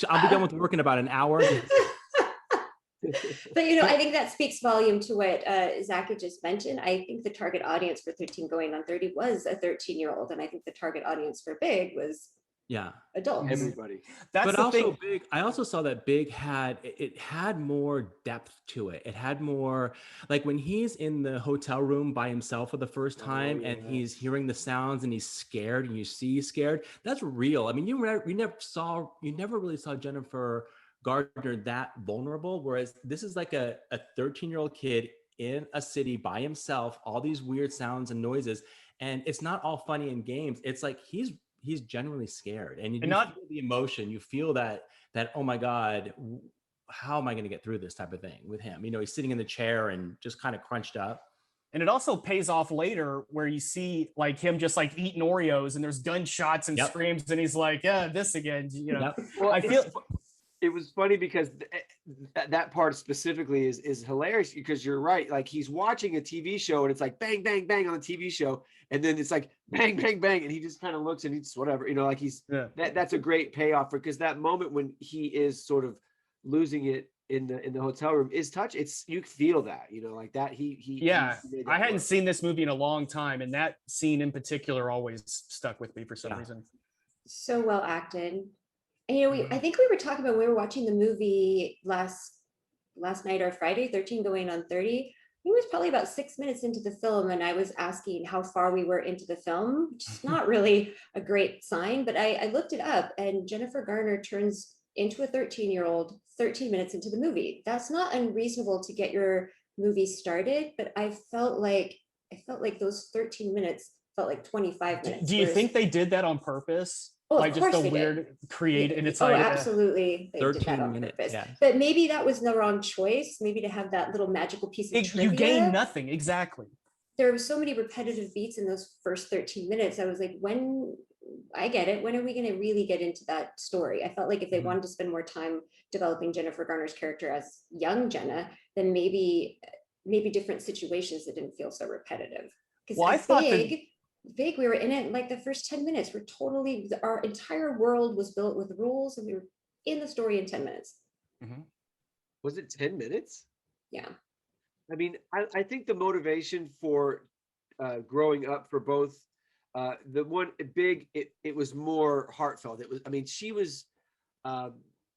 I'll be done with work in about an hour. But, you know, I think that speaks volume to what Zach had just mentioned. I think the target audience for 13 going on 30 was a 13-year-old. And I think the target audience for Big was adults. Everybody. That's but also thing. Big. I also saw that Big had more depth to it. It had more, like when he's in the hotel room by himself for the first time and he's hearing the sounds and he's scared and you see he's scared. That's real. I mean, you never really saw Jennifer Gardner that vulnerable, whereas this is like a 13-year-old kid in a city by himself, all these weird sounds and noises, and it's not all funny and games. It's like he's genuinely scared, and you feel the emotion. You feel that oh my God, how am I going to get through this type of thing with him? You know, he's sitting in the chair and just kind of crunched up. And it also pays off later where you see like him just like eating Oreos and there's gunshots and screams and he's like, yeah, this again. You know, well, I feel. It was funny because that part specifically is hilarious because you're right. Like he's watching a TV show and it's like bang, bang, bang on the TV show. And then it's like bang, bang, bang. And he just kind of looks and he's whatever, you know, like that's a great payoff because that moment when he is sort of losing it in the hotel room is touch. You feel that, you know, like that. I hadn't seen this movie in a long time. And that scene in particular always stuck with me for some reason. So well acted. And, you know, I think we were talking about when we were watching the movie last night or Friday, 13 going on 30. It was probably about 6 minutes into the film, and I was asking how far we were into the film, which is not really a great sign. But I looked it up, and Jennifer Garner turns into a 13-year-old 13 minutes into the movie. That's not unreasonable to get your movie started, but I felt like those 13 minutes felt like 25 minutes. Do you think they did that on purpose? Oh, like just a weird create and it's like absolutely. They 13 did that on minutes, purpose. Yeah. But maybe that was the wrong choice. Maybe to have that little magical piece of trivia. You gain nothing, exactly. There were so many repetitive beats in those first 13 minutes. I was like, I get it. When are we going to really get into that story? I felt like if they wanted to spend more time developing Jennifer Garner's character as young Jenna, then maybe different situations that didn't feel so repetitive. Because I thought Big, we were in it like the first 10 minutes. Our entire world was built with rules and we were in the story in 10 minutes. Mm-hmm. Was it 10 minutes? Yeah. I mean, I think the motivation for growing up for both the one Big, it was more heartfelt. She was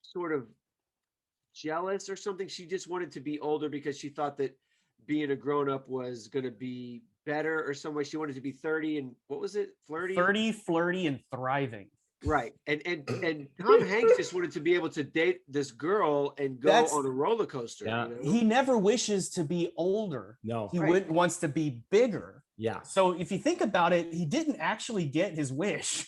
sort of jealous or something. She just wanted to be older because she thought that being a grown-up was going to be better or some way. She wanted to be 30 and what was it? Flirty and thriving. Right. And Tom Hanks just wanted to be able to date this girl and go on a roller coaster. Yeah. You know? He never wishes to be older. No. He wants to be bigger. Yeah. So if you think about it, he didn't actually get his wish.